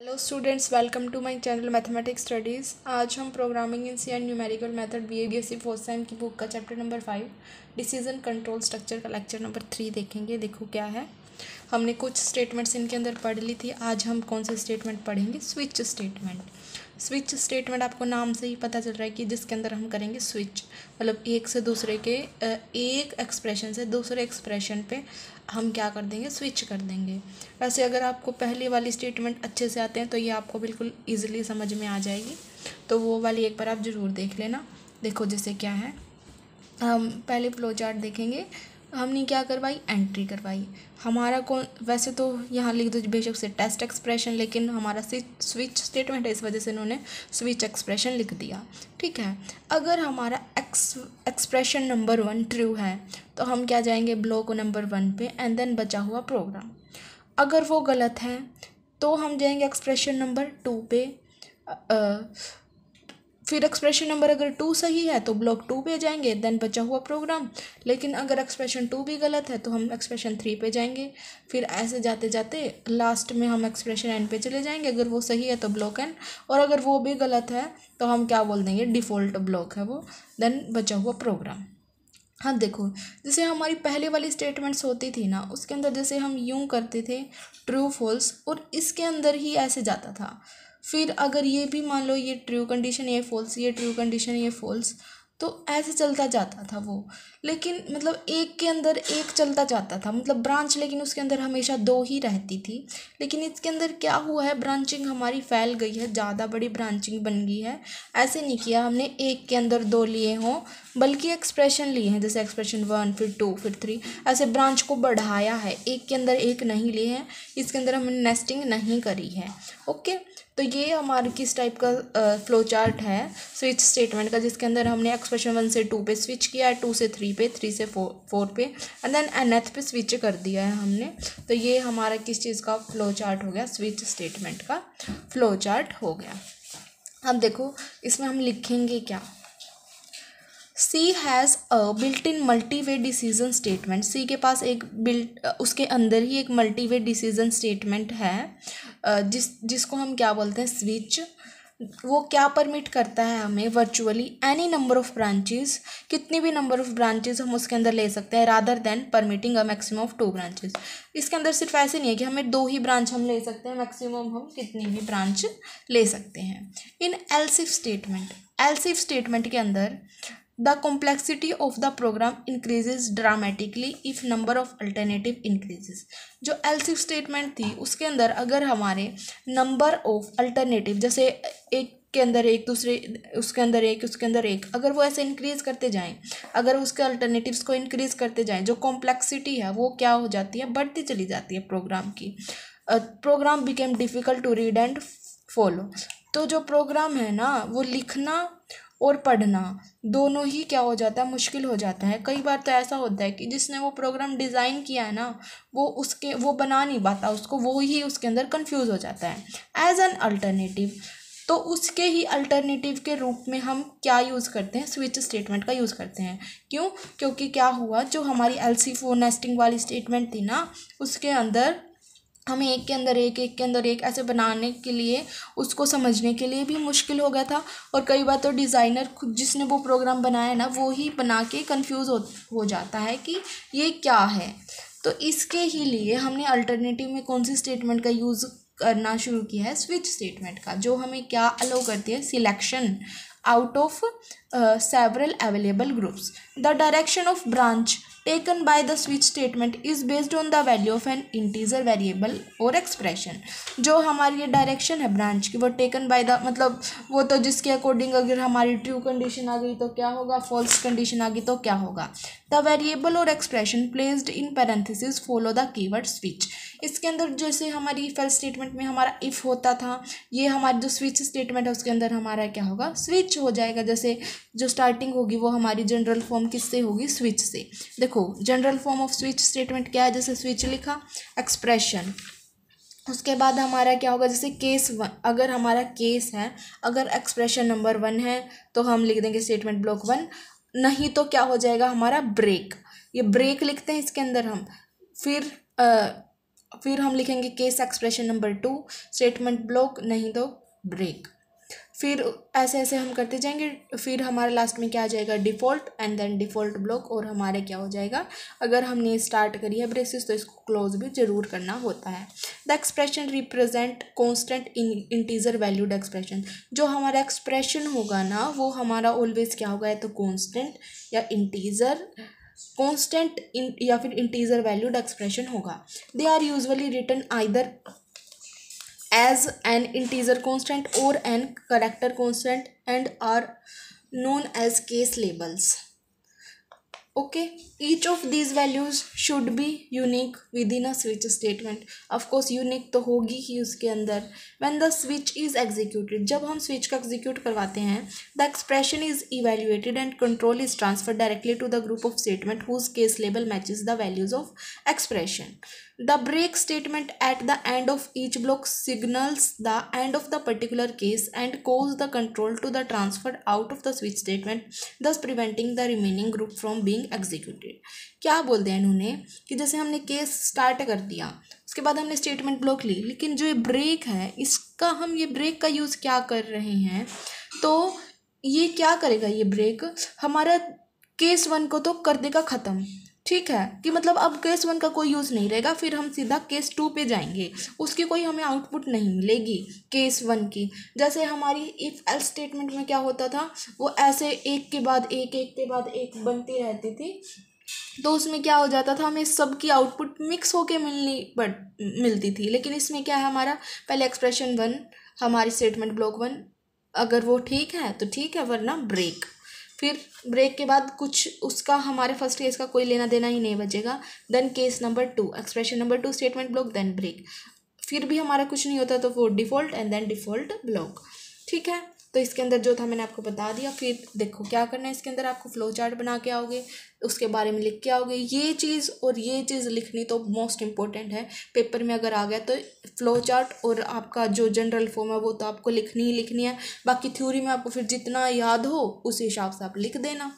Hello students, welcome to my channel mathematics studies. आज हम programming in C and numerical method BSc first sem की book का chapter number 5 decision control structure का lecture number 3 देखेंगे। देखो क्या है, हमने कुछ स्टेटमेंट्स इनके अंदर पढ़ ली थी। आज हम कौन से स्टेटमेंट पढ़ेंगे? Switch statement. स्विच स्टेटमेंट आपको नाम से ही पता चल रहा है कि जिसके अंदर हम करेंगे स्विच, मतलब एक से दूसरे के एक एक्सप्रेशन से दूसरे एक्सप्रेशन पे हम क्या कर देंगे? स्विच कर देंगे। वैसे अगर आपको पहली वाली स्टेटमेंट अच्छे से आते हैं तो ये आपको बिल्कुल ईजिली समझ में आ जाएगी, तो वो वाली एक बार आप ज़रूर देख लेना। देखो जैसे क्या है, हम पहले फ्लो चार्ट देखेंगे। हमने क्या करवाई? एंट्री करवाई। हमारा कौन, वैसे तो यहाँ लिख दो बेशक से टेस्ट एक्सप्रेशन, लेकिन हमारा स्विच स्टेटमेंट है, इस वजह से इन्होंने स्विच एक्सप्रेशन लिख दिया। ठीक है, अगर हमारा एक्सप्रेशन नंबर 1 ट्रू है तो हम क्या जाएंगे? ब्लॉक नंबर 1 पे एंड देन बचा हुआ प्रोग्राम। अगर वो गलत है तो हम जाएंगे एक्सप्रेशन नंबर 2 पे। फिर एक्सप्रेशन नंबर अगर 2 सही है तो ब्लॉक 2 पे जाएंगे, देन बचा हुआ प्रोग्राम। लेकिन अगर एक्सप्रेशन 2 भी गलत है तो हम एक्सप्रेशन 3 पे जाएंगे। फिर ऐसे जाते जाते लास्ट में हम एक्सप्रेशन एन पे चले जाएंगे। अगर वो सही है तो ब्लॉक एन, और अगर वो भी गलत है तो हम क्या बोल देंगे? डिफ़ॉल्ट ब्लॉक है वो, देन बचा हुआ प्रोग्राम। हाँ देखो, जैसे हमारी पहले वाली स्टेटमेंट्स होती थी ना, उसके अंदर जैसे हम यूं करते थे ट्रू फॉल्स, और इसके अंदर ही ऐसे जाता था। फिर अगर ये भी मान लो ये ट्रू कंडीशन ये फॉल्स, ये ट्रू कंडीशन ये फॉल्स, तो ऐसे चलता जाता था वो। लेकिन मतलब एक के अंदर एक चलता जाता था, मतलब ब्रांच, लेकिन उसके अंदर हमेशा 2 ही रहती थी। लेकिन इसके अंदर क्या हुआ है? ब्रांचिंग हमारी फैल गई है, ज़्यादा बड़ी ब्रांचिंग बन गई है। ऐसे नहीं किया हमने एक के अंदर 2 लिए हों, बल्कि एक्सप्रेशन लिए हैं, जैसे एक्सप्रेशन 1 फिर 2 फिर 3, ऐसे ब्रांच को बढ़ाया है। एक के अंदर एक नहीं लिए हैं, इसके अंदर हमने नेस्टिंग नहीं करी है। ओके, तो ये हमारे किस टाइप का फ्लो चार्ट है स्विच स्टेटमेंट का, जिसके अंदर हमने एक्सप्रेशन 1 से 2 पे स्विच किया है, 2 से 3 पे, 3 से 4 पे, एंड देन nth पे स्विच कर दिया है हमने। तो ये हमारा किस चीज़ का फ्लो चार्ट हो गया? स्विच स्टेटमेंट का फ्लो चार्ट हो गया। अब देखो इसमें हम लिखेंगे क्या? C has a built in multi way decision statement. C के पास एक उसके अंदर ही एक मल्टी वे डिसीजन स्टेटमेंट है, जिसको हम क्या बोलते हैं? स्विच। वो क्या परमिट करता है हमें? Virtually any number of branches, कितनी भी नंबर ऑफ ब्रांचेस हम उसके अंदर ले सकते हैं, rather than permitting a maximum of 2 branches. इसके अंदर सिर्फ ऐसे नहीं है कि हमें 2 ही ब्रांच हम ले सकते हैं, मैक्सिमम हम कितनी भी ब्रांच ले सकते हैं। In else if statement, else if statement के अंदर the complexity of the program increases dramatically if number of alternative increases. जो एल्स इफ स्टेटमेंट थी उसके अंदर अगर हमारे नंबर ऑफ अल्टरनेटिव, जैसे एक के अंदर एक, दूसरे उसके अंदर एक, उसके अंदर एक, अगर वो ऐसे इंक्रीज करते जाएं, अगर उसके अल्टरनेटिव्स को इंक्रीज करते जाएं, जो कॉम्प्लेक्सिटी है वो क्या हो जाती है? बढ़ती चली जाती है प्रोग्राम की। Program became difficult to read and follow. तो जो प्रोग्राम है ना, वो लिखना और पढ़ना दोनों ही क्या हो जाता है? मुश्किल हो जाता है। कई बार तो ऐसा होता है कि जिसने वो प्रोग्राम डिज़ाइन किया है ना, वो बना नहीं पाता उसको, वो ही उसके अंदर कंफ्यूज हो जाता है। एज एन अल्टरनेटिव, तो उसके ही अल्टरनेटिव के रूप में हम क्या यूज़ करते हैं? स्विच स्टेटमेंट का यूज़ करते हैं। क्यों? क्योंकि क्या हुआ, जो हमारी LC4 नेस्टिंग वाली स्टेटमेंट थी ना, उसके अंदर हमें एक के अंदर एक, एक के अंदर एक ऐसे बनाने के लिए, उसको समझने के लिए भी मुश्किल हो गया था। और कई बार तो डिज़ाइनर खुद, जिसने वो प्रोग्राम बनाया ना, वो ही बना के कंफ्यूज हो जाता है कि ये क्या है। तो इसके ही लिए हमने अल्टरनेटिव में कौन सी स्टेटमेंट का यूज़ करना शुरू किया है? स्विच स्टेटमेंट का, जो हमें क्या अलाउ करती है? Selection out of several available groups. The direction of branch taken by the switch statement is based on the value of an integer variable or expression. जो हमारी ये डायरेक्शन है ब्रांच की, वो टेकन बाय द, मतलब वो तो जिसके अकॉर्डिंग अगर हमारी ट्रू कंडीशन आ गई तो क्या होगा, फॉल्स कंडीशन आ गई तो क्या होगा। द वेरिएबल और expression placed in parenthesis follow the keyword switch. इसके अंदर जैसे हमारी इफ एल्स स्टेटमेंट में हमारा इफ होता था, ये हमारी जो स्विच स्टेटमेंट है उसके अंदर हमारा क्या होगा? स्विच हो जाएगा। जैसे जो स्टार्टिंग होगी वो हमारी जनरल फॉर्म किससे होगी? स्विच से। देखो general form off switch statement क्या है? जैसे स्विच लिखा, एक्सप्रेशन, उसके बाद हमारा क्या होगा? जैसे केस 1, अगर हमारा केस है, अगर एक्सप्रेशन नंबर 1 है तो हम लिख देंगे स्टेटमेंट ब्लॉक 1, नहीं तो क्या हो जाएगा हमारा? ब्रेक। ये ब्रेक लिखते हैं इसके अंदर हम। फिर फिर हम लिखेंगे case expression number 2, statement block नहीं तो ब्रेक। फिर ऐसे ऐसे हम करते जाएंगे। फिर हमारे लास्ट में क्या आ जाएगा, default and then default block, और हमारे क्या हो जाएगा, अगर हमने स्टार्ट करी है ब्रेसेस तो इसको क्लोज भी जरूर करना होता है। The expression represent constant in integer valued expression. जो हमारा एक्सप्रेशन होगा ना वो हमारा ऑलवेज क्या होगा, या तो कॉन्स्टेंट या इंटीजर, कॉन्स्टेंट या फिर इंटीजर वैल्यूड एक्सप्रेशन होगा। They are usually written either as an integer constant or an character constant and are known as case labels. Okay, each of these values should be unique within a switch statement. Of course unique तो होगी ही उसके अंदर। when the switch is executed, जब हम switch का execute करवाते हैं, the expression is evaluated and control is transferred directly to the group of statement whose case label matches the values of expression. The break statement at the end of each block signals the end of the particular case and cause the control to the transferred out of the switch statement, thus preventing the remaining group from being executed. क्या बोलते हैं इन्होंने कि जैसे हमने case start कर दिया, उसके बाद हमने स्टेटमेंट ब्लॉक ली, लेकिन जो ये ब्रेक है इसका हम ये ब्रेक का यूज़ क्या कर रहे हैं, तो ये क्या करेगा, ये ब्रेक हमारा केस 1 को तो कर देगा ख़त्म। ठीक है, कि मतलब अब केस 1 का कोई यूज़ नहीं रहेगा, फिर हम सीधा केस 2 पे जाएंगे, उसकी कोई हमें आउटपुट नहीं मिलेगी केस 1 की। जैसे हमारी इफ़ एल्स स्टेटमेंट में क्या होता था, वो ऐसे एक के बाद एक, एक के बाद एक बनती रहती थी, तो उसमें क्या हो जाता था, हमें सब की आउटपुट मिक्स होके मिलती थी। लेकिन इसमें क्या है, हमारा पहले एक्सप्रेशन 1 हमारी स्टेटमेंट ब्लॉक 1, अगर वो ठीक है तो ठीक है, वरना ब्रेक। फिर ब्रेक के बाद कुछ उसका हमारे फर्स्ट केस का कोई लेना देना ही नहीं बचेगा। Then case number 2 expression number 2 statement block, then break. फिर भी हमारा कुछ नहीं होता तो वो default and then default block. ठीक है, तो इसके अंदर जो था मैंने आपको बता दिया। फिर देखो क्या करना है, इसके अंदर आपको फ्लो चार्ट बना के आओगे, उसके बारे में लिख के आओगे। ये चीज़ और ये चीज़ लिखनी तो मोस्ट इम्पोर्टेंट है, पेपर में अगर आ गया तो फ्लो चार्ट और आपका जो जनरल फॉर्म है वो तो आपको लिखनी ही लिखनी है। बाकी थ्योरी में आपको फिर जितना याद हो उस हिसाब से आप लिख देना।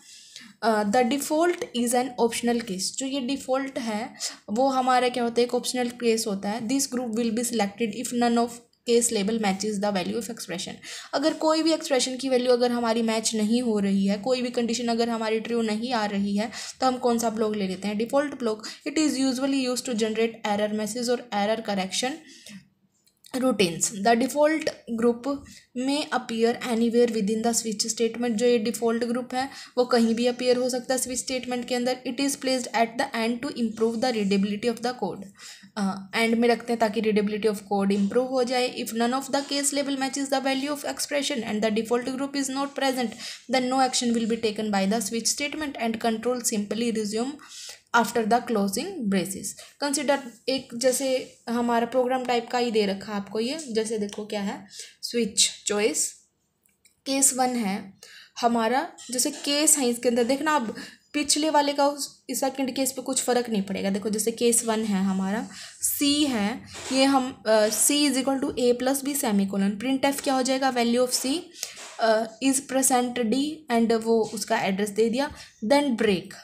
The default is an optional case. जो ये डिफ़ॉल्ट है वो हमारा क्या होता है, एक ऑप्शनल केस होता है। This group will be selected if none of case label matches the value of expression. अगर कोई भी एक्सप्रेशन की वैल्यू अगर हमारी मैच नहीं हो रही है, कोई भी कंडीशन अगर हमारी ट्रू नहीं आ रही है, तो हम कौन सा ब्लॉक ले लेते हैं, default block. It is usually use to generate error message और error correction routines. The default group में appear anywhere within the switch statement. जो ये डिफ़ॉल्ट ग्रुप है वो कहीं भी अपीयर हो सकता है स्विच स्टेटमेंट के अंदर। It is placed at the end to improve the readability of the code. End में रखते हैं ताकि रीडेबिलिटी ऑफ कोड इम्प्रूव हो जाए। If none of the case level matches the value of expression and the default group is not present, then no action will be taken by the switch statement and control simply resume after the closing braces. Consider एक जैसे हमारा program type का ही दे रखा है आपको ये, जैसे देखो क्या है, स्विच चॉइस केस 1 है हमारा, जैसे केस है इसके अंदर देखना। अब पिछले वाले का इस सेकंड केस पे कुछ फ़र्क नहीं पड़ेगा। देखो जैसे केस 1 है हमारा, सी है, ये हम C is equal to A plus B semicolon. Print f क्या हो जाएगा, value of C is % D and वो उसका एड्रेस दे दिया। देन ब्रेक,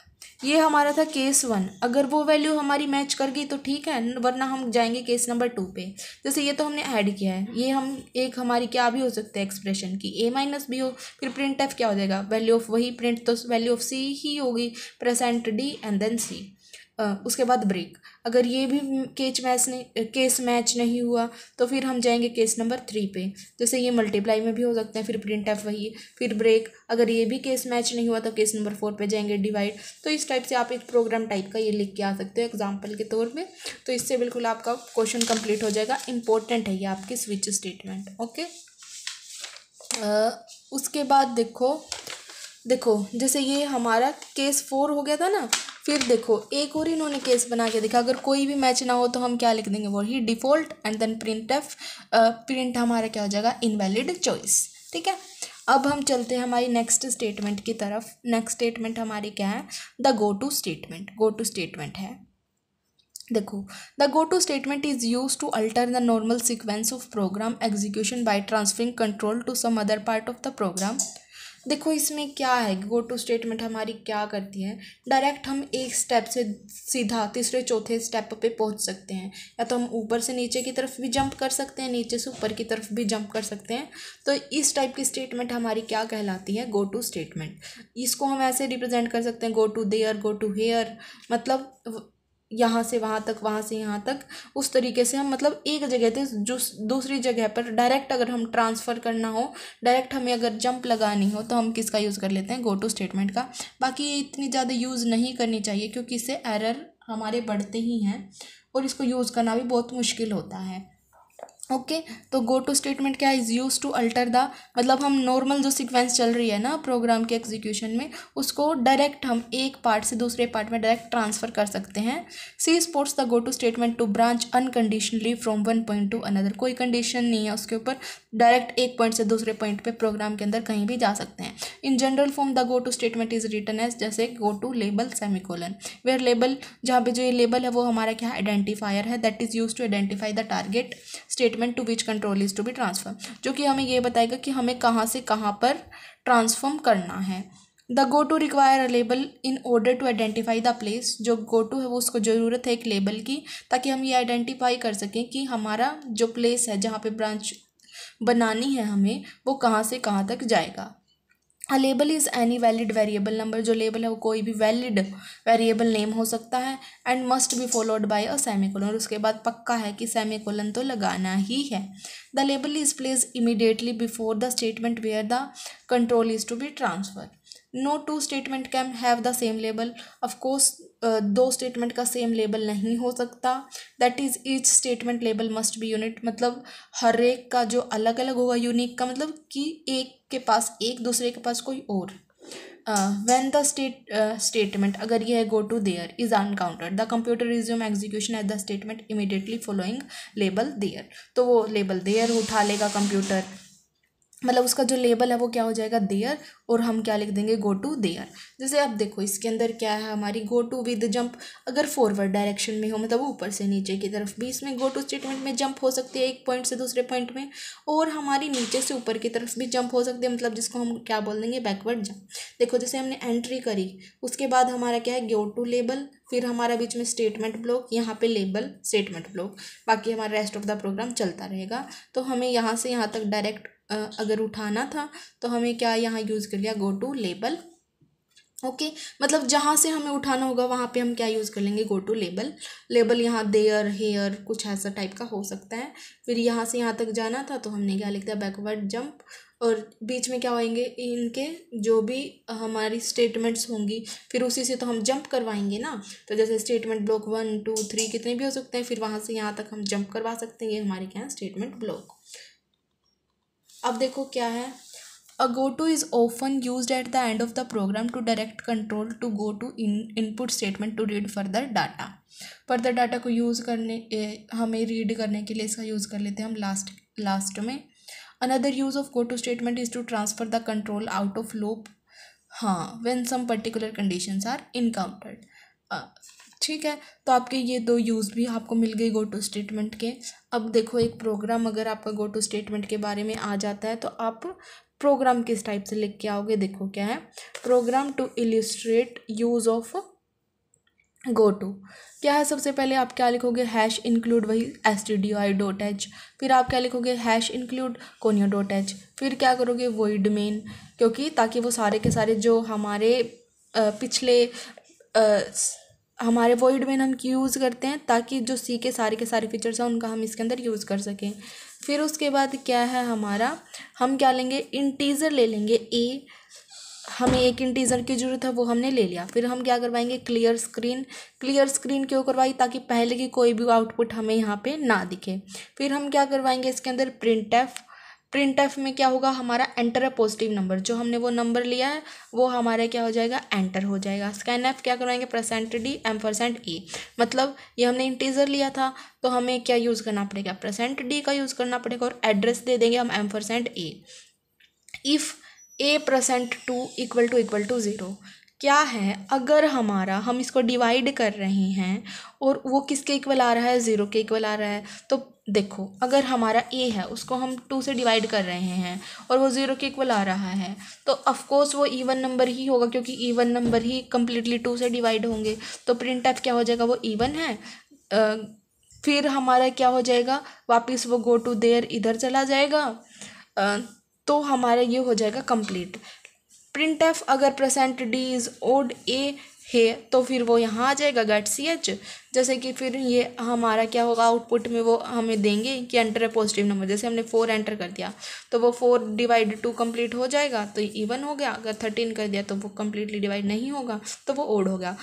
ये हमारा था केस 1, अगर वो वैल्यू हमारी मैच कर गई तो ठीक है, वरना हम जाएंगे केस नंबर 2 पे। जैसे ये तो हमने ऐड किया है, ये हम एक हमारी क्या भी हो सकता है एक्सप्रेशन की, ए माइनस बी हो। फिर प्रिंट एफ क्या हो जाएगा, वैल्यू ऑफ वही प्रिंट तो वैल्यू ऑफ सी ही होगी, % डी एंड देन सी। उसके बाद ब्रेक, अगर ये भी केस मैच नहीं हुआ तो फिर हम जाएंगे केस नंबर 3 पे। जैसे ये मल्टीप्लाई में भी हो सकते हैं, फिर प्रिंट एफ वही, फिर ब्रेक, अगर ये भी केस मैच नहीं हुआ तो केस नंबर 4 पे जाएंगे डिवाइड। तो इस टाइप से आप एक प्रोग्राम टाइप का ये लिख के आ सकते हो एग्जाम्पल के तौर पे। तो इससे बिल्कुल आपका क्वेश्चन कंप्लीट हो जाएगा। इंपॉर्टेंट है ये आपकी स्विच स्टेटमेंट। ओके, उसके बाद देखो जैसे ये हमारा केस 4 हो गया था ना। फिर देखो एक और इन्होंने केस बना के देखा, अगर कोई भी मैच ना हो तो हम क्या लिख देंगे, वही default and then print f. Print हमारा क्या हो जाएगा, इनवैलिड चॉइस। ठीक है, अब हम चलते हैं हमारी नेक्स्ट स्टेटमेंट की तरफ। नेक्स्ट स्टेटमेंट हमारी क्या है, the go to statement. Go to statement है, देखो the go to statement is use to alter the normal sequence of program execution by transferring control to some other part of the program. देखो इसमें क्या है, go to statement हमारी क्या करती है, डायरेक्ट हम एक स्टेप से सीधा तीसरे चौथे स्टेप पे पहुंच सकते हैं, या तो हम ऊपर से नीचे की तरफ भी जंप कर सकते हैं, नीचे से ऊपर की तरफ भी जंप कर सकते हैं। तो इस टाइप की स्टेटमेंट हमारी क्या कहलाती है, गो टू स्टेटमेंट। इसको हम ऐसे रिप्रेजेंट कर सकते हैं, go to there, go to here, मतलब यहाँ से वहाँ तक, वहाँ से यहाँ तक, उस तरीके से हम मतलब एक जगह से जो दूसरी जगह पर डायरेक्ट अगर हम ट्रांसफ़र करना हो, डायरेक्ट हमें अगर जंप लगानी हो, तो हम किसका यूज़ कर लेते हैं, गो टू स्टेटमेंट का। बाकी ये इतनी ज़्यादा यूज़ नहीं करनी चाहिए क्योंकि इससे एरर हमारे बढ़ते ही हैं और इसको यूज़ करना भी बहुत मुश्किल होता है। ओके तो गो टू स्टेटमेंट क्या is use to alter the, मतलब हम नॉर्मल जो सीक्वेंस चल रही है ना प्रोग्राम के एग्जीक्यूशन में, उसको डायरेक्ट हम एक पार्ट से दूसरे पार्ट में डायरेक्ट ट्रांसफ़र कर सकते हैं। C supports the go to statement to branch unconditionally from one point to another, कोई कंडीशन नहीं है उसके ऊपर, डायरेक्ट एक पॉइंट से दूसरे पॉइंट पे प्रोग्राम के अंदर कहीं भी जा सकते हैं। In general form the go to statement is written as, जैसे go to label semicolon, where label, जहाँ पे जो ये लेबल है वो हमारा क्या आइडेंटिफायर है, that is use to identify the target statement to which control is to be transfer, जो कि हमें ये बताएगा कि हमें कहाँ से कहाँ पर ट्रांसफॉर्म करना है। The go to require a label in order to identify the place, जो गो टू है वो उसको ज़रूरत है एक लेबल की, ताकि हम ये आइडेंटिफाई कर सकें कि हमारा जो प्लेस है जहाँ पे ब्रांच बनानी है हमें, वो कहाँ से कहाँ तक जाएगा। A label is any valid variable number, जो लेबल है वो कोई भी वैलिड वेरिएबल नेम हो सकता है, and must be followed by a semicolon, और उसके बाद पक्का है कि सेमीकोलन तो लगाना ही है। The label is place immediately before the statement where the control is to be transfer. No two statement can have the same label, of course दो स्टेटमेंट का सेम लेबल नहीं हो सकता। That is each statement label must be unique, मतलब हर एक का जो अलग अलग होगा, यूनिक का मतलब कि एक के पास एक, दूसरे के पास कोई और। व्हेन द स्टेटमेंट, अगर यह है go to there is encountered, the computer resume execution at the statement immediately following label there, तो वो लेबल देयर उठा लेगा कंप्यूटर, मतलब उसका जो लेबल है वो क्या हो जाएगा, देयर, और हम क्या लिख देंगे, गो टू देयर। जैसे अब देखो इसके अंदर क्या है हमारी, गो टू विद जंप, अगर फॉरवर्ड डायरेक्शन में हो मतलब ऊपर से नीचे की तरफ भी, इसमें गो टू स्टेटमेंट में जंप हो सकती है एक पॉइंट से दूसरे पॉइंट में, और हमारी नीचे से ऊपर की तरफ भी जंप हो सकती है, मतलब जिसको हम क्या बोल देंगे, बैकवर्ड जंप। देखो जैसे हमने एंट्री करी, उसके बाद हमारा क्या है, गो टू लेबल, फिर हमारा बीच में स्टेटमेंट ब्लॉक, यहाँ पे लेबल स्टेटमेंट ब्लॉक, बाकी हमारा रेस्ट ऑफ द प्रोग्राम चलता रहेगा। तो हमें यहाँ से यहाँ तक डायरेक्ट अगर उठाना था तो हमें क्या यहाँ यूज़ कर लिया, गो टू लेबल। ओके मतलब जहाँ से हमें उठाना होगा वहाँ पे हम क्या यूज़ कर लेंगे, गो टू लेबल। लेबल यहाँ देयर हेयर कुछ ऐसा टाइप का हो सकता है। फिर यहाँ से यहाँ तक जाना था तो हमने क्या लिख दिया, बैकवर्ड जंप, और बीच में क्या होएंगे, इनके जो भी हमारी स्टेटमेंट्स होंगी फिर उसी से तो हम जंप करवाएंगे ना, तो जैसे स्टेटमेंट ब्लॉक 1 2 3 कितने भी हो सकते हैं, फिर वहाँ से यहाँ तक हम जंप करवा सकते हैं, ये हमारे क्या है, स्टेटमेंट ब्लॉक। अब देखो क्या है, a go to is often use at the end of the program to direct control to go to input statement to read further data. Further data को यूज़ करने हमें रीड करने के लिए इसका यूज़ कर लेते हैं हम लास्ट में। Another use of go to statement is to transfer the control out of loop, हाँ when some particular conditions are encountered. ठीक है, तो आपके ये दो यूज़ भी आपको मिल गए गो टू स्टेटमेंट के। अब देखो एक प्रोग्राम अगर आपका गो टू स्टेटमेंट के बारे में आ जाता है तो आप प्रोग्राम किस टाइप से लिख के आओगे, देखो क्या है, program to illustrate use of go to क्या है, सबसे पहले आप क्या लिखोगे, हैश इंक्लूड, वही stdio.h, फिर आप क्या लिखोगे, हैश इंक्लूड conio.h, फिर क्या करोगे, void main, क्योंकि ताकि वो सारे के सारे जो हमारे पिछले हमारे void main हम यूज़ करते हैं ताकि जो सी के सारे फीचर्स हैं उनका हम इसके अंदर यूज़ कर सकें। फिर उसके बाद क्या है हमारा, हम क्या लेंगे, इंटीजर ले लेंगे ए, हमें एक इंटीजर की ज़रूरत है वो हमने ले लिया। फिर हम क्या करवाएंगे, क्लियर स्क्रीन क्यों करवाई, ताकि पहले की कोई भी आउटपुट हमें यहाँ पे ना दिखे। फिर हम क्या करवाएंगे इसके अंदर, प्रिंट एफ में क्या होगा हमारा, एंटर अ पॉजिटिव नंबर, जो हमने वो नंबर लिया है वो हमारा क्या हो जाएगा, एंटर हो जाएगा। स्कैन एफ क्या करवाएंगे, %d&%e, मतलब ये हमने इंटीजर लिया था तो हमें क्या यूज़ करना पड़ेगा, %d का यूज़ करना पड़ेगा, और एड्रेस दे देंगे हम %a। इफ़ a%2 == 0, क्या है, अगर हम इसको डिवाइड कर रहे हैं और वो किसके इक्वल आ रहा है, 0 के इक्वल आ रहा है, तो देखो अगर हमारा a है उसको हम 2 से डिवाइड कर रहे हैं और वो 0 के इक्वल आ रहा है, तो ऑफकोर्स वो इवन नंबर ही होगा, क्योंकि इवन नंबर ही कम्प्लीटली 2 से डिवाइड होंगे। तो प्रिंट एफ क्या हो जाएगा, वो इवन है। फिर हमारा क्या हो जाएगा, वापस वो गो टू देयर इधर चला जाएगा। तो हमारा ये हो जाएगा कंप्लीट। प्रिंट एफ अगर परसेंट डी इज़ ओड ए है तो फिर वो यहाँ आ जाएगा गेट सी एच। जैसे कि फिर ये हमारा क्या होगा, आउटपुट में वो हमें देंगे कि एंटर ए पॉजिटिव नंबर। जैसे हमने 4 एंटर कर दिया तो वो 4 डिवाइड 2 कंप्लीट हो जाएगा, तो इवन हो गया। अगर 13 कर दिया तो वो कंप्लीटली डिवाइड नहीं होगा, तो वो ओड हो गया।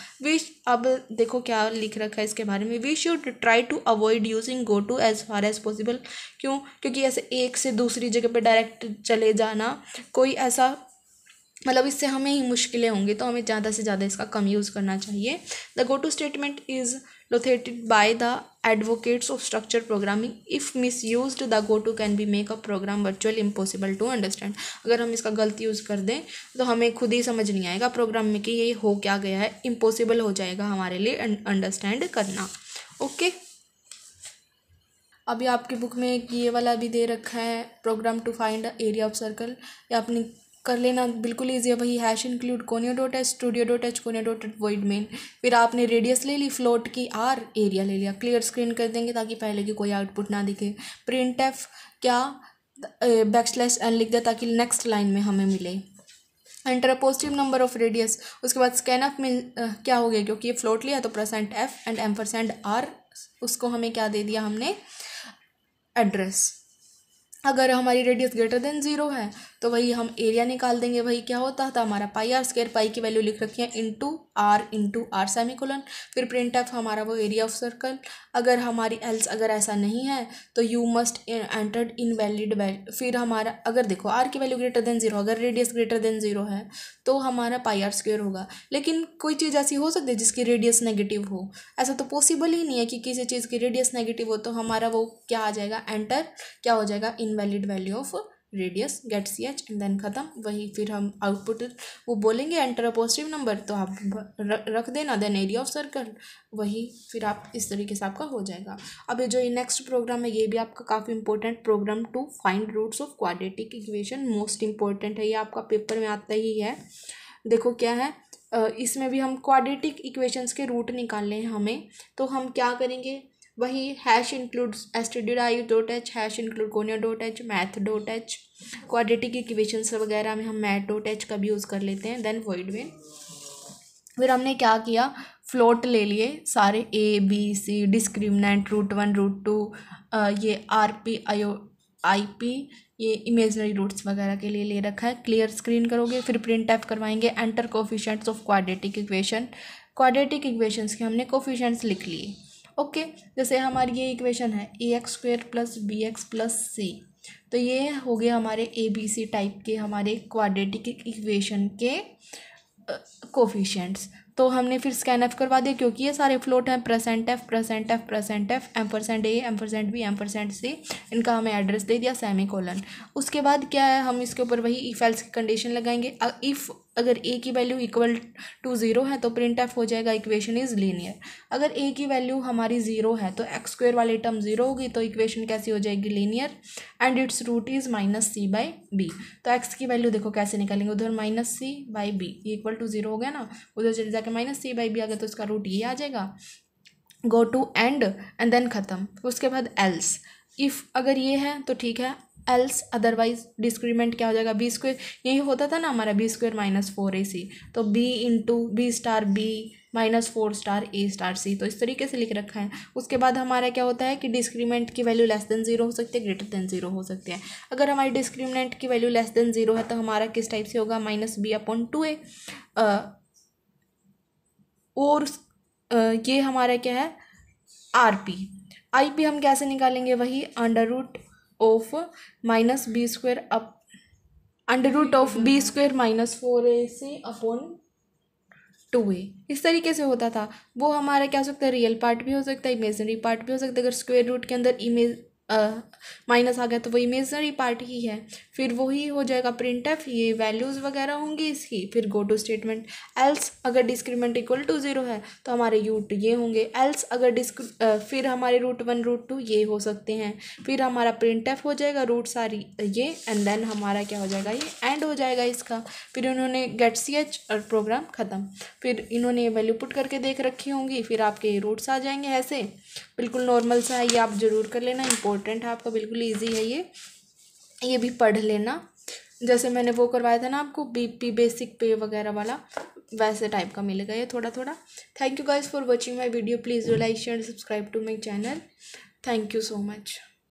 अब देखो क्या लिख रखा है इसके बारे में, we should try to avoid using go to as far as possible. क्यों, क्योंकि ऐसे एक से दूसरी जगह पे डायरेक्ट चले जाना कोई ऐसा मतलब इससे हमें ही मुश्किलें होंगी, तो हमें ज़्यादा से ज़्यादा इसका कम यूज़ करना चाहिए। The go to statement is loathed by the advocates of structure programming. If misuse the go to can be make a program virtual impossible to understand. अगर हम इसका गलत यूज़ कर दें तो हमें खुद ही समझ नहीं आएगा प्रोग्राम में कि ये हो क्या गया है, इम्पॉसिबल हो जाएगा हमारे लिए अंडरस्टैंड करना। ओके, अभी आपकी बुक में एक ये वाला भी दे रखा है, program to find area of circle. या आपने कर लेना, बिल्कुल ईजी है। वही hash include conio dot H stdio dot H conio dot void main. फिर आपने रेडियस ले ली, फ्लोट की आर, एरिया ले लिया। क्लियर स्क्रीन कर देंगे ताकि पहले की कोई आउटपुट ना दिखे। प्रिंट एफ क्या बैकस्लैश एन लिख दिया ताकि नेक्स्ट लाइन में हमें मिले। Enter a positive number of radius. उसके बाद स्कैन एफ में क्या हो गया, क्योंकि ये फ्लोट लिया तो percent F and ampersand R, उसको हमें क्या दे दिया हमने, एड्रेस। अगर हमारी रेडियस ग्रेटर देन 0 है तो वही हम एरिया निकाल देंगे। वही क्या होता था हमारा पाई आर स्क्वायर, पाई की वैल्यू लिख रखी है इंटू आर सेमीकोलन। फिर प्रिंट एफ हमारा वो एरिया ऑफ सर्कल। अगर हमारी एल्स अगर ऐसा नहीं है तो you must entered invalid value. फिर हमारा अगर देखो आर की वैल्यू ग्रेटर देन 0, अगर रेडियस ग्रेटर देन 0 है तो हमारा पाई आर स्क्वायर होगा। लेकिन कोई चीज़ ऐसी हो सकती है जिसकी रेडियस नेगेटिव हो, ऐसा तो पॉसिबल ही नहीं है कि किसी चीज़ की रेडियस नेगेटिव हो। तो हमारा वो क्या आ जाएगा, एंटर क्या हो जाएगा, invalid value of radius get C H and then खत्म। वही फिर हम आउटपुट वो बोलेंगे एंटर अ पॉजिटिव नंबर, तो आप रख देना देन एरिया ऑफ सर्कल। वही फिर आप इस तरीके से आपका हो जाएगा। अब ये जो ये नेक्स्ट प्रोग्राम है ये भी आपका काफ़ी important, program to find roots of quadratic equation. Most important है ये, आपका पेपर में आता ही है। देखो क्या है, इसमें भी हम क्वाड्रेटिक इक्वेशंस के रूट निकालने हैं हमें। तो हम क्या करेंगे, वही hash include stdio dot H, hash include conio dot H, math dot H. Quadratic equations वगैरह में हम मैथ डॉट एच का भी यूज़ कर लेते हैं। देन वॉइड में फिर हमने क्या किया, फ्लोट ले लिए सारे A B C, discriminant, root 1 root 2, ये आर पी आई पी, ये इमेजनरी रूट्स वगैरह के लिए ले रखा है। क्लियर स्क्रीन करोगे, फिर प्रिंट एफ करवाएंगे enter coefficients of quadratic equation. Quadratic equations के हमने कोफिशिएंट्स लिख लिए। ओके, जैसे हमारी ये इक्वेशन है A X square plus B X plus C, तो ये हो गए हमारे ए बी सी टाइप के हमारे क्वाड्रेटिक इक्वेशन के कोफिशिएंट्स। तो हमने फिर स्कैन एफ करवा दिया क्योंकि ये सारे फ्लोट हैं। Percent F percent F percent F, ampersand A ampersand B ampersand C, इनका हमें एड्रेस दे दिया सेमीकोलन। उसके बाद क्या है, हम इसके ऊपर वही इफ एल्स की कंडीशन लगाएंगे। इफ़ अगर ए की वैल्यू इक्वल टू 0 है तो प्रिंट एफ हो जाएगा इक्वेशन इज़ लीनियर। अगर ए की वैल्यू हमारी 0 है तो एक्स स्क्वायर वाली टर्म 0 होगी, तो इक्वेशन कैसी हो जाएगी, linear. And it's root is -c/b। तो एक्स की वैल्यू देखो कैसे निकालेंगे, उधर -c/b इक्वल टू 0 हो गया ना, उधर चले जाके -c/b आ गया तो इसका रूट ये आ जाएगा। गो टू एंड देन ख़त्म। उसके बाद एल्स, इफ़ अगर ये है तो ठीक है, एल्स अदरवाइज डिस्क्रीमेंट क्या हो जाएगा, बी स्क्वेयर, यही होता था ना हमारा बी स्क्वेयर -4ac, तो B into B star B -4 star A star C, तो इस तरीके से लिख रखा है। उसके बाद हमारा क्या होता है कि डिस्क्रीमेंट की वैल्यू लेस देन 0 हो सकती है, ग्रेटर देन 0 हो सकती है। अगर हमारी डिस्क्रीमेंट की वैल्यू लेस देन 0 है तो हमारा किस टाइप से होगा, -b/2a। और ये हमारा क्या है, आर पी। आई पी हम कैसे निकालेंगे, वही under root of -b square up under root of b square -4ac/2a, इस तरीके से होता था। वो हमारा क्या हो सकता है, रियल पार्ट भी हो सकता है, इमेजनरी पार्ट भी हो सकता है। अगर स्क्वेयर रूट के अंदर माइनस आ गया तो वो इमेजनरी पार्ट ही है। फिर वही हो जाएगा प्रिंट एफ, ये वैल्यूज़ वगैरह होंगी इसकी। फिर गो टू स्टेटमेंट। एल्स अगर डिस्क्रीमेंट इक्वल टू 0 है तो हमारे रूट ये होंगे। एल्स अगर फिर हमारे रूट 1 रूट 2 ये हो सकते हैं। फिर हमारा प्रिंट एफ हो जाएगा रूट सारी ये, एंड देन हमारा क्या हो जाएगा, ये एंड हो जाएगा इसका। फिर उन्होंने गेट सी एच और प्रोग्राम ख़त्म। फिर इन्होंने वैल्यू पुट करके देख रखी होंगी, फिर आपके रूट्स आ जाएंगे ऐसे। बिल्कुल नॉर्मल सा है, ये आप ज़रूर कर लेना, इंपॉर्टेंट है आपका, बिल्कुल ईजी है ये भी पढ़ लेना। जैसे मैंने वो करवाया था ना आपको बीपी बेसिक पे वगैरह वाला, वैसे टाइप का मिलेगा ये थोड़ा थोड़ा। Thank you guys for watching my video. Please do like share subscribe to my channel. Thank you so much.